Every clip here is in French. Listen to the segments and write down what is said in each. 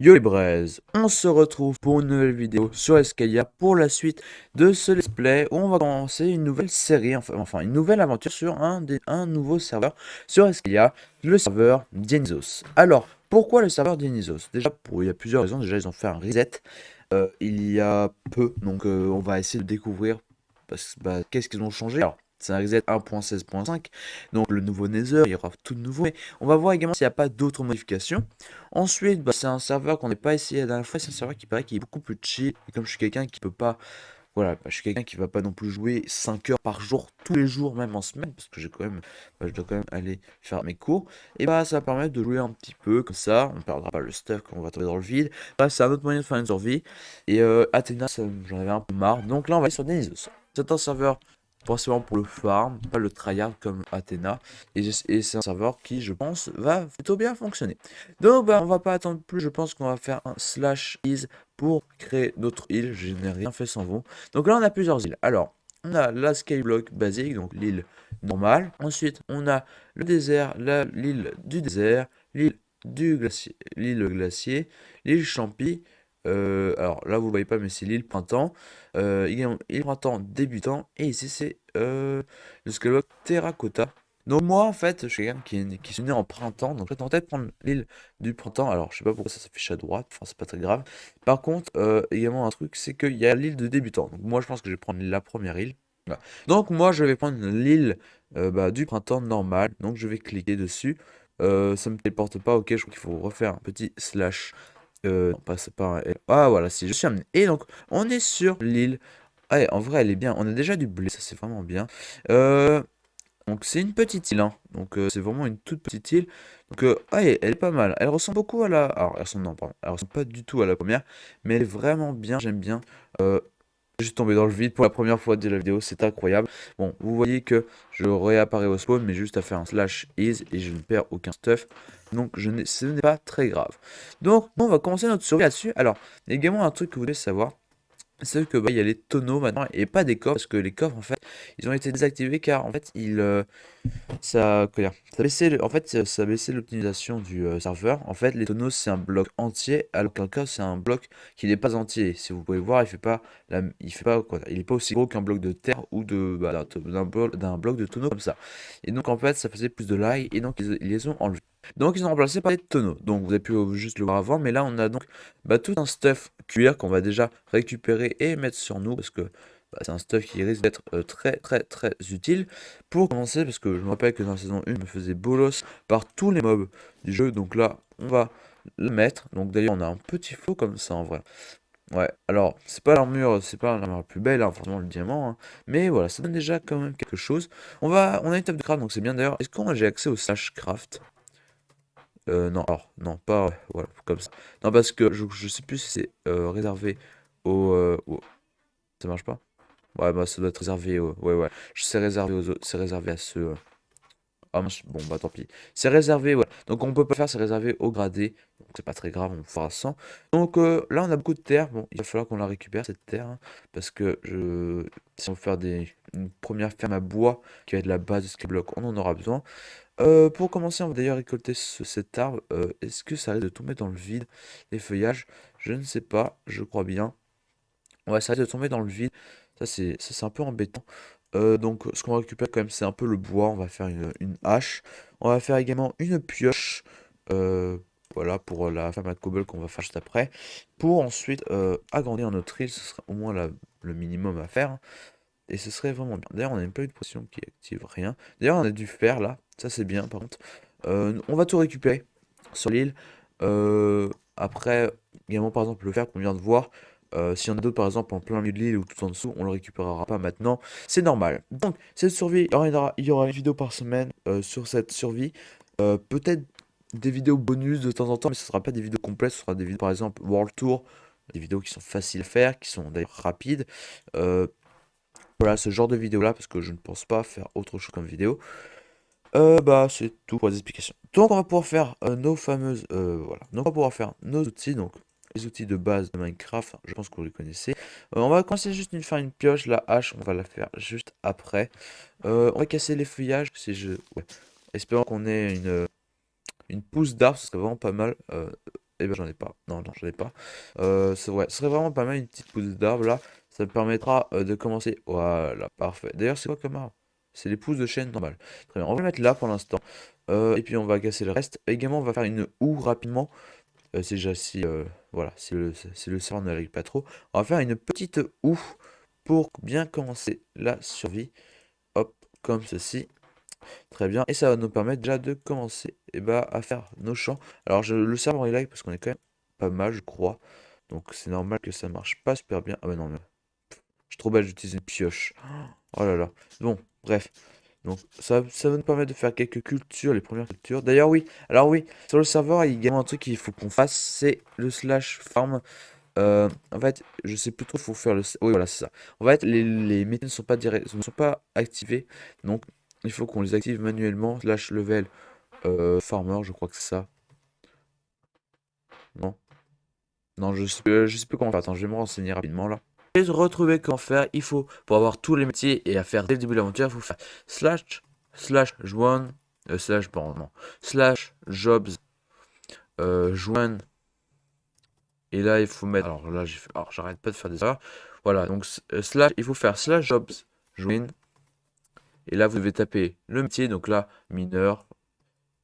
Yo les braises, on se retrouve pour une nouvelle vidéo sur Escalia pour la suite de ce let's play où on va commencer une nouvelle série, enfin une nouvelle aventure sur un nouveau serveur sur Escalia, le serveur Dionysos. Alors, pourquoi le serveur Dionysos? Déjà, il y a plusieurs raisons. Déjà, ils ont fait un reset il y a peu, donc on va essayer de découvrir qu'est-ce qu'ils ont changé. Alors, c'est un reset 1.16.5, donc le nouveau Nether, il y aura tout de nouveau, mais on va voir également s'il n'y a pas d'autres modifications. Ensuite, c'est un serveur qu'on n'a pas essayé la dernière fois, c'est un serveur qui paraît qui est beaucoup plus chill, et comme je suis quelqu'un qui peut pas, voilà, je suis quelqu'un qui va pas non plus jouer 5 heures par jour, tous les jours, même en semaine, parce que j'ai quand même, je dois quand même aller faire mes cours, et ça va permettre de jouer un petit peu, comme ça, on ne perdra pas le stuff quand on va tomber dans le vide. Bref, c'est un autre moyen de faire une survie, et Athena, j'en avais un peu marre, donc là on va aller sur Dionysos. C'est un serveur principalement pour le farm, pas le tryhard comme Athena, et c'est un serveur qui, je pense, va plutôt bien fonctionner. Donc, on va pas attendre plus, je pense qu'on va faire un slash is pour créer notre île. Je n'ai rien fait sans vous. Donc là, on a plusieurs îles. Alors, on a la skyblock basique, donc l'île normale. Ensuite, on a le désert, l'île du désert, l'île glacier, l'île champi. Alors là, vous ne voyez pas, mais c'est l'île printemps. Également, l'île printemps débutant. Et ici, c'est le skyblock terracotta. Donc moi, en fait, je suis quelqu'un qui est né en printemps. Donc j'ai tenté de prendre l'île du printemps. Alors, je sais pas pourquoi ça s'affiche à droite. Enfin, c'est pas très grave. Par contre, également un truc, c'est qu'il y a l'île de débutant. Donc moi, je pense que je vais prendre la première île. Voilà. Donc moi, je vais prendre l'île du printemps normal. Donc je vais cliquer dessus. Ça me téléporte pas. Ok, je crois qu'il faut refaire un petit slash. Non, pas, c'est pas un L. Ah voilà, si je suis amené. Et donc, on est sur l'île. Ah, en vrai, elle est bien. On a déjà du blé, ça c'est vraiment bien. Euh, donc c'est une petite île, hein. Donc c'est vraiment une toute petite île. Donc elle est pas mal. Elle ressemble beaucoup à la. Alors elle ressemble non, pardon. Elle ressemble pas du tout à la première, mais elle est vraiment bien. J'aime bien. Euh, Juste tombé dans le vide pour la première fois de la vidéo, c'est incroyable. Bon, vous voyez que je réapparais au spawn, mais juste à faire un slash is et je ne perds aucun stuff. Donc ce n'est pas très grave. Donc on va commencer notre survie là-dessus. Alors, il y a également un truc que vous devez savoir. C'est que il y a les tonneaux maintenant et pas des coffres parce que les coffres en fait ils ont été désactivés car en fait ça, comment dire, ça baissait en fait, ça baissait l'optimisation du serveur. En fait, les tonneaux, c'est un bloc entier, alors qu'un coffre, c'est un bloc qui n'est pas entier. Si vous pouvez voir, il fait pas quoi, il est pas aussi gros qu'un bloc de terre ou d'un bloc de tonneaux comme ça. Et donc, en fait, ça faisait plus de lag, et donc ils les ont enlevés. Donc, ils ont remplacé par des tonneaux. Donc, vous avez pu juste le voir avant, mais là, on a donc tout un stuff cuir qu'on va déjà récupérer et mettre sur nous parce que c'est un stuff qui risque d'être très très très utile. Pour commencer, parce que je me rappelle que dans la saison 1, je me faisais bolos par tous les mobs du jeu. Donc là, on va le mettre. Donc d'ailleurs, on a un petit flow comme ça en vrai. Ouais, alors, c'est pas l'armure la plus belle, hein, forcément le diamant. Hein. Mais voilà, ça donne déjà quand même quelque chose. On a une table de craft, donc c'est bien d'ailleurs. Est-ce que j'ai accès au slash craft? Non, alors, non, pas, voilà, comme ça. Non, parce que je sais plus si c'est réservé ça marche pas? Ouais, ça doit être réservé ouais, ouais. C'est réservé aux autres, c'est réservé à ceux. Ah mince, bon tant pis. C'est réservé, ouais. Donc on peut pas faire, c'est réservé au gradé. Donc c'est pas très grave, on fera sans. Donc là on a beaucoup de terre. Bon, il va falloir qu'on la récupère cette terre. Hein, parce que si on veut faire une première ferme à bois qui va être la base de Skyblock, on en aura besoin. Pour commencer, on va d'ailleurs récolter cet arbre. Est-ce que ça risque de tomber dans le vide, les feuillages? Je ne sais pas, je crois bien. Ouais, ça risque de tomber dans le vide. Ça, c'est un peu embêtant. Donc, ce qu'on va récupérer quand même, c'est un peu le bois. On va faire une hache. On va faire également une pioche. euh, voilà, pour la femme à cobble qu'on va faire juste après. Pour ensuite agrandir notre île. Ce serait au moins le minimum à faire. Et ce serait vraiment bien. D'ailleurs, on n'a même pas eu de pression qui active rien. D'ailleurs, on a du fer là. Ça, c'est bien par contre. On va tout récupérer sur l'île. Après, également par exemple, le fer qu'on vient de voir. S'il y en a d'autres par exemple en plein milieu de l'île ou tout en dessous, on le récupérera pas maintenant. C'est normal. Donc, cette survie, il y aura une vidéo par semaine sur cette survie. Peut-être des vidéos bonus de temps en temps, mais ce sera pas des vidéos complètes. Ce sera des vidéos par exemple World Tour. Des vidéos qui sont faciles à faire, qui sont d'ailleurs rapides. Euh, voilà, ce genre de vidéo là, parce que je ne pense pas faire autre chose comme vidéo. C'est tout pour les explications. Donc, on va pouvoir faire nos fameuses. Voilà. Donc, on va pouvoir faire nos outils. Donc, les outils de base de Minecraft. Je pense que vous les connaissez. On va commencer juste une faire une pioche. La hache, on va la faire juste après. On va casser les feuillages. Ouais. Espérons qu'on ait une pousse d'arbre. Ce serait vraiment pas mal. Eh ben j'en ai pas. Non, non, j'en ai pas. Ouais, ce serait vraiment pas mal une petite pousse d'arbre là. Ça me permettra de commencer. Voilà, parfait. D'ailleurs, c'est quoi comme arbre? C'est les pousses de chêne normales. Très bien, on va le mettre là pour l'instant. Et puis on va casser le reste. Également, on va faire une houe rapidement. C'est déjà si, voilà, si le serveur ne règle pas trop. On va faire une petite houe pour bien commencer la survie. Hop, comme ceci. Très bien. Et ça va nous permettre déjà de commencer à faire nos champs. Alors le serveur est lag parce qu'on est quand même pas mal, je crois. Donc c'est normal que ça marche pas super bien. Ah bah non, mais je suis trop bête, j'utilise une pioche. Oh là là. Bon, bref. Donc ça va nous permettre de faire quelques cultures, les premières cultures. D'ailleurs oui, alors oui, sur le serveur, il y a également un truc qu'il faut qu'on fasse, c'est le slash farm. En fait, je sais plus trop, faut faire le... Oui, voilà, c'est ça. En fait, les métiers ne sont pas activés, donc il faut qu'on les active manuellement. Slash level farmer, je crois que c'est ça. Non? Non, je sais plus comment faire. Attends, je vais me renseigner rapidement là. Et retrouver comment faire, il faut, pour avoir tous les métiers et à faire dès le début de l'aventure, il faut faire slash join, slash, pardon, non, slash jobs, join, et là il faut mettre, alors là j'ai fait, alors j'arrête pas de faire des erreurs, voilà, donc slash, il faut faire slash jobs, join, et là vous devez taper le métier, donc là, mineur,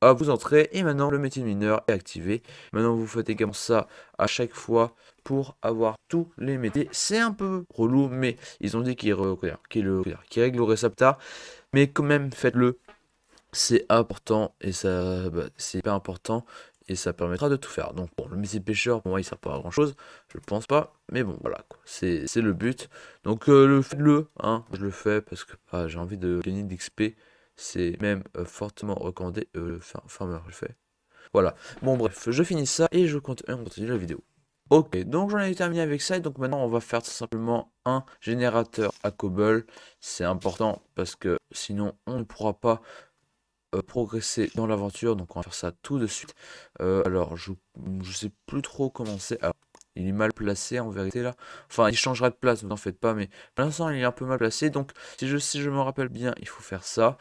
hop, vous entrez, et maintenant le métier de mineur est activé. Maintenant vous faites également ça à chaque fois pour avoir tous les métiers. C'est un peu relou, mais ils ont dit qu'ils régleraient ça plus tard. Mais quand même, faites-le. C'est important et c'est hyper important et ça permettra de tout faire. Donc bon, le métier de pêcheur, pour moi, il sert pas à grand chose, je pense pas, mais bon, voilà quoi, c'est le but. Donc faites-le, hein, je le fais parce que j'ai envie de gagner d'XP, c'est même fortement recommandé. Farmer, je le fais. Voilà. Bon bref, je finis ça et on continue la vidéo. Ok, donc j'en ai terminé avec ça et donc maintenant on va faire tout simplement un générateur à cobble. C'est important parce que sinon on ne pourra pas progresser dans l'aventure, donc on va faire ça tout de suite. Alors je sais plus trop comment c'est. Alors, il est mal placé en vérité là. Enfin, il changera de place, vous n'en faites pas, mais pour l'instant il est un peu mal placé. Donc si je me rappelle bien, il faut faire ça.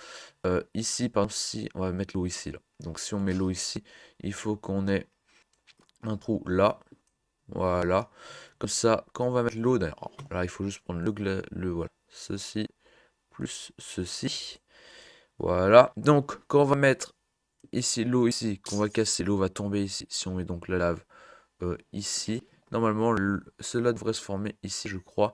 Ici, par exemple, si on va mettre l'eau ici là. Donc si on met l'eau ici, il faut qu'on ait un trou là. Voilà. Comme ça, quand on va mettre l'eau, d'ailleurs, là il faut juste prendre voilà, ceci plus ceci. Voilà. Donc quand on va mettre ici, l'eau ici, qu'on va casser, l'eau va tomber ici. Si on met donc la lave ici, normalement, cela devrait se former ici, je crois.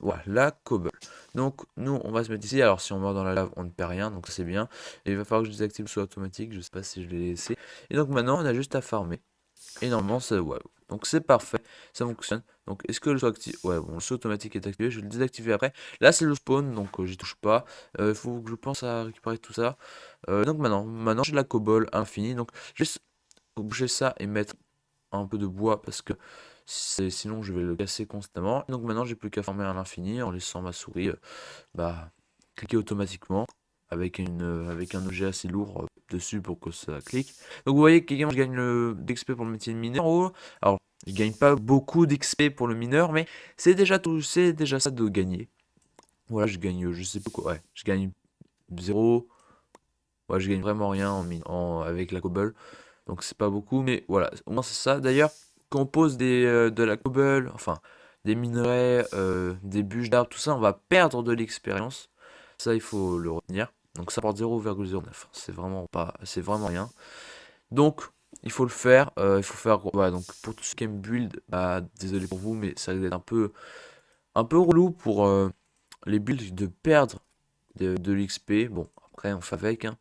Voilà, la cobble. Donc, nous, on va se mettre ici. Alors, si on meurt dans la lave, on ne perd rien, donc c'est bien. Et il va falloir que je désactive le saut automatique, je sais pas si je l'ai laissé. Et donc, maintenant, on a juste à farmer. Et normalement, ça, ouais. Donc, c'est parfait, ça fonctionne. Donc, est-ce que le saut actif... Ouais, bon, le saut automatique est activé, je vais le désactiver après. Là, c'est le spawn, donc j'y touche pas. Il faut que je pense à récupérer tout ça. Donc maintenant j'ai de la cobble infinie. Donc juste bouger ça et mettre un peu de bois parce que sinon je vais le casser constamment. Donc maintenant j'ai plus qu'à farmer à l'infini en laissant ma souris cliquer automatiquement avec un objet assez lourd dessus pour que ça clique. Donc vous voyez qu'également je gagne d'XP pour le métier de mineur. Alors je gagne pas beaucoup d'XP pour le mineur, mais c'est déjà ça de gagner. Voilà, je gagne, je sais pas quoi, ouais, je gagne 0. Ouais, je gagne vraiment rien avec la cobble. Donc c'est pas beaucoup, mais voilà, au moins c'est ça. D'ailleurs, quand on pose de la cobble, enfin des minerais, des bûches d'arbres, tout ça, on va perdre de l'expérience. Ça, il faut le retenir. Donc ça porte 0,09. C'est vraiment pas, c'est vraiment rien. Donc il faut le faire. Il faut faire. Voilà, donc pour tout ce qui aime build, désolé pour vous, mais ça va être un peu relou pour les builds de perdre de l'XP. Bon, après on fait avec, hein.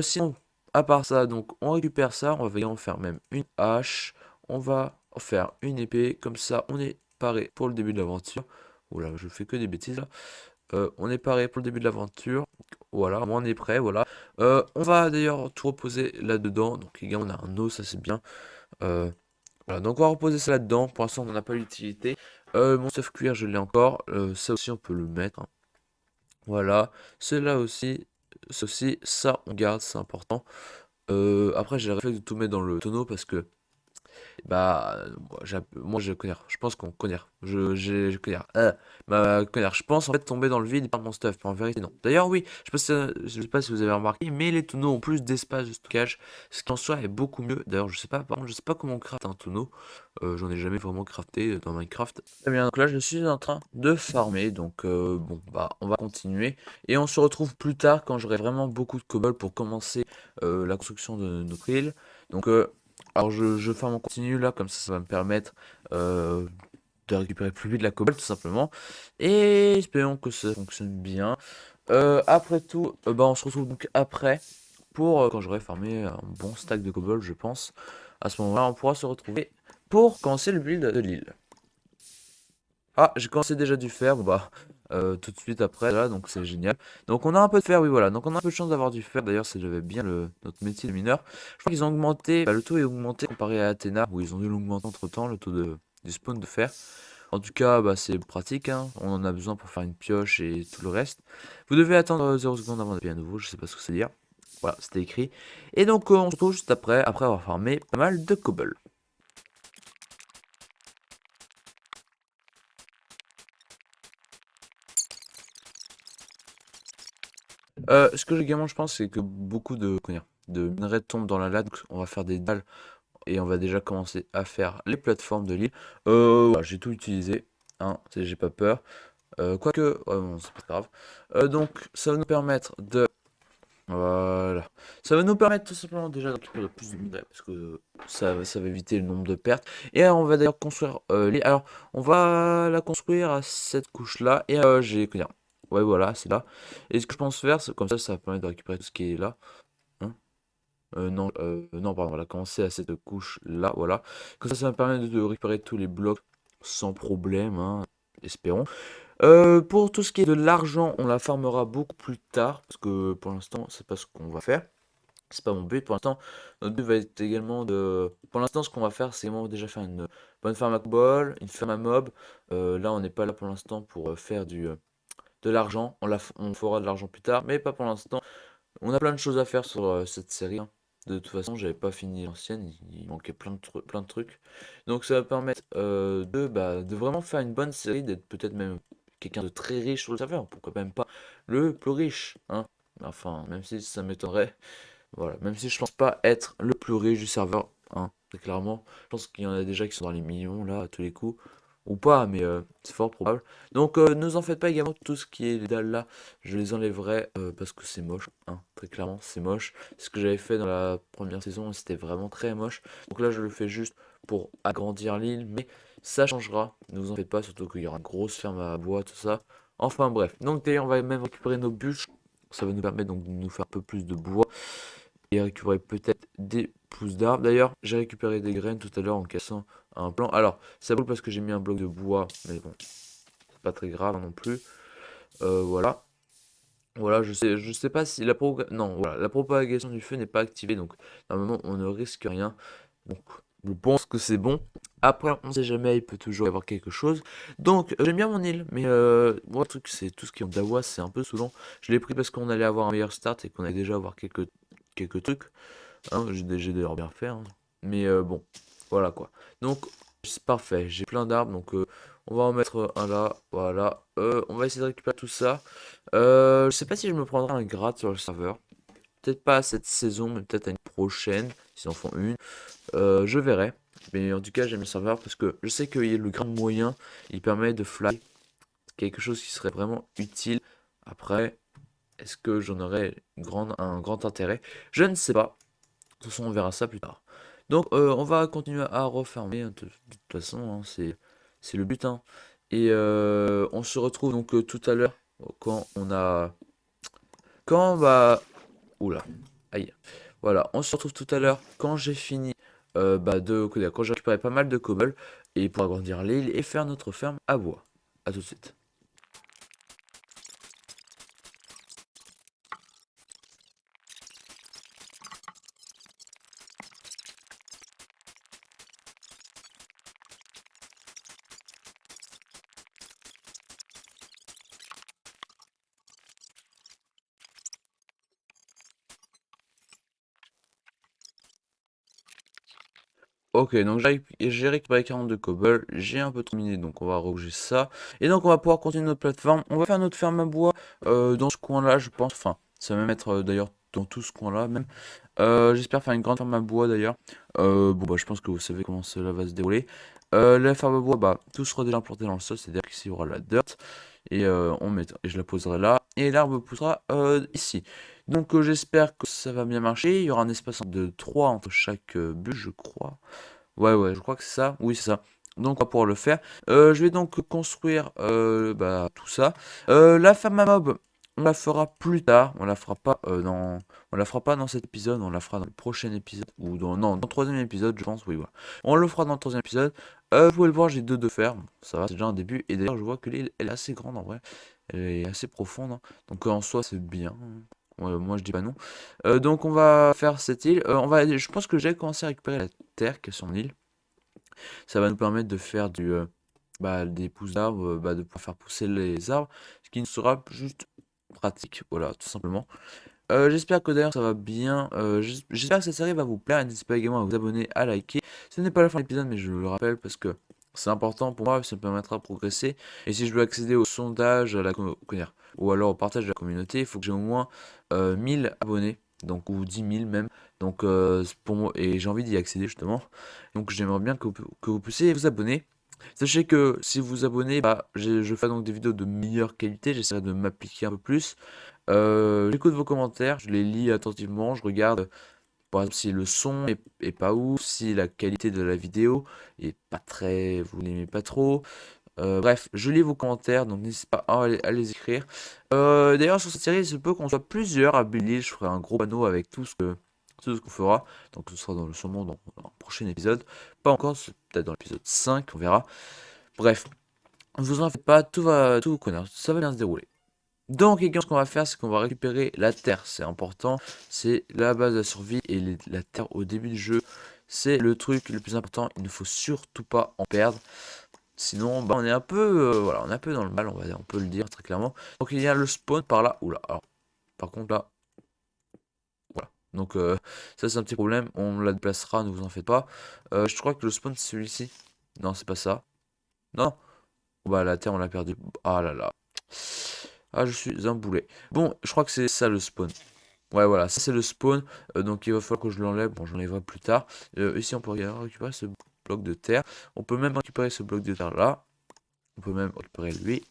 Sinon, à part ça, donc on récupère ça, on va également faire même une hache, on va faire une épée, comme ça on est paré pour le début de l'aventure. Oula, je fais que des bêtises là. On est paré pour le début de l'aventure, voilà, moi on est prêt, voilà. On va d'ailleurs tout reposer là-dedans, donc également on a un os, ça c'est bien. Voilà, donc on va reposer ça là-dedans, pour l'instant on n'en a pas l'utilité. Mon stuff cuir je l'ai encore, ça aussi on peut le mettre, hein. Voilà, cela aussi, ça on garde, c'est important. Après j'ai le réflexe de tout mettre dans le tonneau parce que Moi, je connais, je pense qu'on connaît, je connais, connais, je pense en fait tomber dans le vide et perdre mon stuff, mais en vérité non. D'ailleurs oui, je sais pas si vous avez remarqué, mais les tonneaux ont plus d'espace de stockage, ce qui en soi est beaucoup mieux. D'ailleurs je sais pas, par contre je sais pas comment on craft un tonneau, j'en ai jamais vraiment crafté dans Minecraft. Très bien, donc là je suis en train de farmer, donc bon bah on va continuer, et on se retrouve plus tard quand j'aurai vraiment beaucoup de cobble pour commencer la construction de notre île. Donc alors je farme en continu là, comme ça va me permettre euh, de récupérer plus vite la cobble tout simplement. Et espérons que ça fonctionne bien. Après tout, bah, on se retrouve donc après pour quand j'aurai farmé un bon stack de cobble, je pense. À ce moment-là, on pourra se retrouver pour commencer le build de l'île. Ah, j'ai commencé déjà du fer, bon bah, tout de suite après, là, donc c'est génial. Donc on a un peu de fer, oui voilà, donc on a un peu de chance d'avoir du fer, d'ailleurs c'est j'avais bien notre métier de mineur. Je crois qu'ils ont augmenté, bah, le taux est augmenté comparé à Athéna, où ils ont dû l'augmenter entre temps, le taux du spawn de fer. En tout cas, bah, c'est pratique, hein, on en a besoin pour faire une pioche et tout le reste. Vous devez attendre 0 secondes avant d'appuyer à nouveau, je sais pas ce que c'est dire. Voilà, c'était écrit. Et donc on se retrouve juste après avoir farmé pas mal de cobble. Ce que également je pense, c'est que beaucoup de minerais tombent dans la lade, donc on va faire des dalles et on va déjà commencer à faire les plateformes de l'île. Voilà, j'ai tout utilisé, hein, j'ai pas peur. Quoique, ouais, bon, c'est pas grave. Donc, ça va nous permettre de... Voilà. Ça va nous permettre tout simplement déjà de récupérer plus de minerais, parce que ça va éviter le nombre de pertes. Et on va d'ailleurs construire l'île. Alors, on va la construire à cette couche-là, et j'ai... comment dire, ouais, voilà, c'est là. Et ce que je pense faire, c'est comme ça va permettre de récupérer tout ce qui est là. Hein. Non, pardon, on va commencer à cette couche-là, voilà. Comme ça va me permettre de récupérer tous les blocs sans problème, hein, espérons. Pour tout ce qui est de l'argent, on la farmera beaucoup plus tard, parce que pour l'instant, c'est pas ce qu'on va faire. C'est pas mon but pour l'instant. Notre but va être également de... Pour l'instant, ce qu'on va faire, c'est vraiment déjà faire une bonne farm à cobble, une ferme à mob. Là, on n'est pas là pour l'instant pour faire de l'argent. On fera de l'argent plus tard, mais pas pour l'instant. On a plein de choses à faire sur cette série, hein. De toute façon, j'avais pas fini l'ancienne, il manquait plein de trucs. Donc ça va permettre de vraiment faire une bonne série, d'être peut-être même quelqu'un de très riche sur le serveur. Pourquoi même pas le plus riche, hein. Enfin, même si ça m'étonnerait. Voilà, même si je pense pas être le plus riche du serveur, hein, très clairement. Je pense qu'il y en a déjà qui sont dans les millions là, à tous les coups. Ou pas, mais c'est fort probable. Donc ne vous en faites pas également, tout ce qui est les dalles là, je les enlèverai parce que c'est moche, hein, très clairement, c'est moche. Ce que j'avais fait dans la première saison, c'était vraiment très moche. Donc là, je le fais juste pour agrandir l'île, mais ça changera. Ne vous en faites pas, surtout qu'il y aura une grosse ferme à bois, tout ça. Enfin bref. Donc d'ailleurs, on va même récupérer nos bûches. Ça va nous permettre donc de nous faire un peu plus de bois et récupérer peut-être des pousses d'arbres. D'ailleurs, j'ai récupéré des graines tout à l'heure en cassant un plan. Alors, ça brûle parce que j'ai mis un bloc de bois, mais bon, c'est pas très grave non plus. Voilà. Voilà, je sais pas si non, voilà, la propagation du feu n'est pas activée, donc normalement on ne risque rien. Donc, je pense que c'est bon. Après, on sait jamais, il peut toujours y avoir quelque chose. Donc, j'aime bien mon île, mais moi, le truc, c'est tout ce qui est d'Awa, c'est un peu saoulant. Je l'ai pris parce qu'on allait avoir un meilleur start et qu'on allait déjà avoir quelques trucs. Hein, j'ai d'ailleurs bien fait, hein. Mais bon, voilà quoi. Donc, c'est parfait. J'ai plein d'arbres, donc on va en mettre un là. Voilà. On va essayer de récupérer tout ça. Je sais pas si je me prendrai un grade sur le serveur. Peut-être pas cette saison, mais peut-être à une prochaine, s'ils en font une. Je verrai. Mais en tout cas, j'aime le serveur parce que je sais que le grade moyen, il permet de fly. Quelque chose qui serait vraiment utile. Après, est-ce que j'en aurais un grand intérêt? Je ne sais pas. De toute façon, on verra ça plus tard. Donc, on va continuer à refermer, hein, de toute façon, hein, c'est le but, hein. Et on se retrouve donc tout à l'heure quand on a... Quand bah... Oula, aïe. Voilà, on se retrouve tout à l'heure quand j'ai fini quand j'ai récupéré pas mal de cobble et pour agrandir l'île et faire notre ferme à bois. A tout de suite. Ok, donc j'ai récupéré 42 cobble, j'ai un peu trop miné, donc on va rebouger ça. Et donc on va pouvoir continuer notre plateforme. On va faire notre ferme à bois dans ce coin-là, je pense. Enfin, ça va même être d'ailleurs dans tout ce coin-là même. J'espère faire une grande ferme à bois d'ailleurs. Bon bah je pense que vous savez comment cela va se dérouler. La ferme à bois, bah tout sera déjà implanté dans le sol, c'est-à-dire qu'ici il y aura la dirt. Et et je la poserai là. Et l'arbre poussera ici. Donc j'espère que ça va bien marcher. Il y aura un espace de 3 entre chaque bûche, je crois. Ouais, je crois que c'est ça. Oui, c'est ça. Donc, on va pouvoir le faire. Je vais donc construire bah, tout ça. La femme à mob, on la fera plus tard. On la fera pas dans cet épisode. On la fera dans le prochain épisode. Ou non, dans le troisième épisode, je pense. Oui, voilà. On le fera dans le troisième épisode. Vous pouvez le voir, j'ai deux de fer. Bon, ça va, c'est déjà un début. Et d'ailleurs, je vois que l'île, elle est assez grande en vrai. Elle est assez profonde, hein. Donc, en soi, c'est bien. Ouais, moi, je dis pas non. Donc, on va faire cette île. Je pense que j'ai commencé à récupérer la terre qui est sur l'île. Ça va nous permettre de faire des pousses d'arbres, de pouvoir faire pousser les arbres, ce qui nous sera juste pratique, voilà, tout simplement. J'espère que d'ailleurs ça va bien, j'espère que cette série va vous plaire, n'hésitez pas également à vous abonner, à liker. Ce n'est pas la fin de l'épisode, mais je le rappelle parce que c'est important pour moi, ça me permettra de progresser. Et si je veux accéder au sondage, ou alors au partage de la communauté, il faut que j'ai au moins 1000 abonnés, donc ou 10 000 même. Donc pour moi, et j'ai envie d'y accéder justement. Donc j'aimerais bien que vous puissiez vous abonner. Sachez que si vous vous abonnez, bah, je fais donc des vidéos de meilleure qualité, j'essaierai de m'appliquer un peu plus. J'écoute vos commentaires, je les lis attentivement, je regarde par exemple si le son est pas ouf, si la qualité de la vidéo est pas très, vous l'aimez pas trop. Bref, je lis vos commentaires, donc n'hésitez pas à les écrire. D'ailleurs, sur cette série, il se peut qu'on soit plusieurs à builder. Je ferai un gros panneau avec tout ce qu'on fera. Donc, ce sera sûrement dans un prochain épisode. Pas encore, c'est peut-être dans l'épisode 5, on verra. Bref, ne vous en faites pas, tout connaître, ça va bien se dérouler. Donc, également, ce qu'on va faire, c'est qu'on va récupérer la terre. C'est important, c'est la base de la survie et la terre au début du jeu. C'est le truc le plus important. Il ne faut surtout pas en perdre. Sinon, bah, on est un peu, voilà, on est un peu dans le mal, on peut le dire très clairement. Donc il y a le spawn par là. Oula, alors, par contre là, voilà. Donc ça c'est un petit problème, on la déplacera, ne vous en faites pas. Je crois que le spawn c'est celui-ci. Non, c'est pas ça. Non. Bah la terre on l'a perdu. Ah là là. Ah je suis un boulet. Bon, je crois que c'est ça le spawn. Ouais voilà, ça c'est le spawn. Donc il va falloir que je l'enlève. Bon, j'en enlèverai plus tard. Ici on peut récupérer ce bloc de terre. On peut même récupérer ce bloc de terre là. On peut même récupérer lui.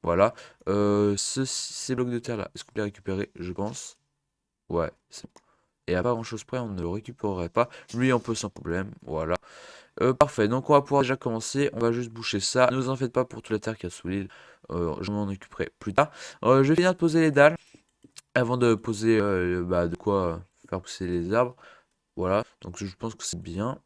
Voilà. Ces blocs de terre là, est-ce qu'on peut les récupérer? Je pense. Ouais, c'est bon. Et à pas grand chose près, on ne le récupérerait pas. Lui, on peut sans problème. Voilà. Parfait. Donc, on va pouvoir déjà commencer. On va juste boucher ça. Ne vous en faites pas pour toute la terre qu'il y a sous l'île. Je m'en occuperai plus tard. Je vais finir de poser les dalles. Avant de poser de quoi faire pousser les arbres. Voilà. Donc, je pense que c'est bien.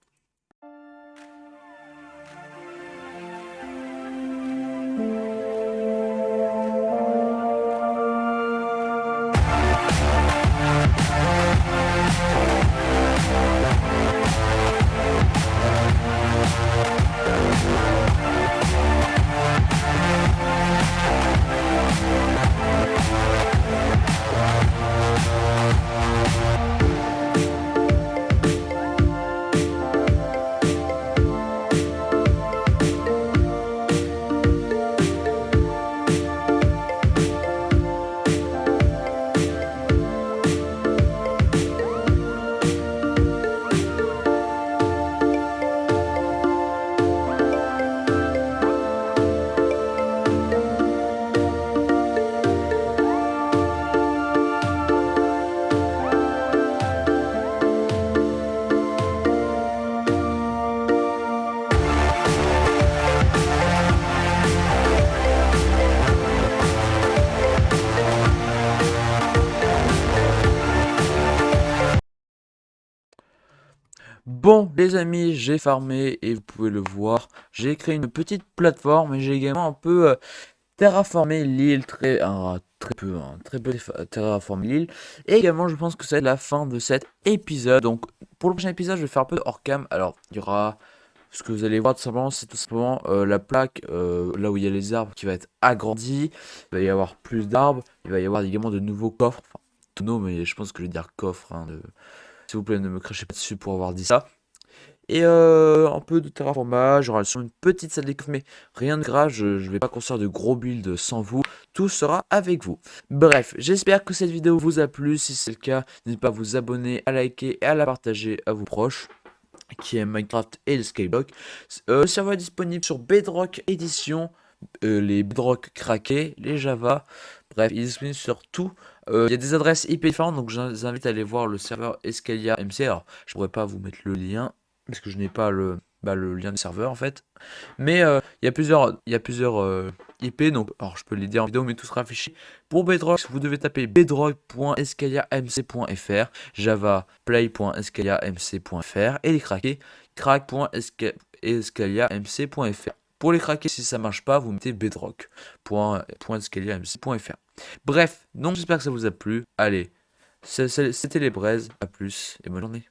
Bon, les amis, j'ai farmé et vous pouvez le voir. J'ai créé une petite plateforme et j'ai également un peu terraformé l'île, très peu terraformé l'île. Et également, je pense que c'est la fin de cet épisode. Donc, pour le prochain épisode, je vais faire un peu de hors-cam. Alors, il y aura ce que vous allez voir tout simplement, c'est tout simplement la plaque là où il y a les arbres qui va être agrandie. Il va y avoir plus d'arbres. Il va y avoir également de nouveaux coffres. Enfin, tonneaux, mais je pense que je vais dire coffre, hein, s'il vous plaît, ne me crachez pas dessus pour avoir dit ça. et un peu de terraformage, j'aurai sur une petite salle d'équipe, mais rien de grave, je vais pas construire de gros builds sans vous, tout sera avec vous. Bref, j'espère que cette vidéo vous a plu, si c'est le cas, n'hésitez pas à vous abonner, à liker et à la partager à vos proches qui aiment Minecraft et le Skyblock. Le serveur est disponible sur Bedrock Edition, les Bedrock craqués, les Java, bref, il est disponible sur tout. Il y a des adresses IP différentes, donc je vous invite à aller voir le serveur Escalia MC. Alors, je pourrais pas vous mettre le lien, parce que je n'ai pas le lien du serveur en fait. Mais il y a plusieurs IP, donc alors je peux les dire en vidéo, mais tout sera affiché. Pour Bedrock, vous devez taper bedrock.escaliamc.fr, java play.escaliamc.fr et les craquer crack.escaliamc.fr. Pour les craquer, si ça marche pas, vous mettez bedrock.escaliamc.fr. Bref, donc j'espère que ça vous a plu. Allez, c'était les braises, à plus et bonne journée.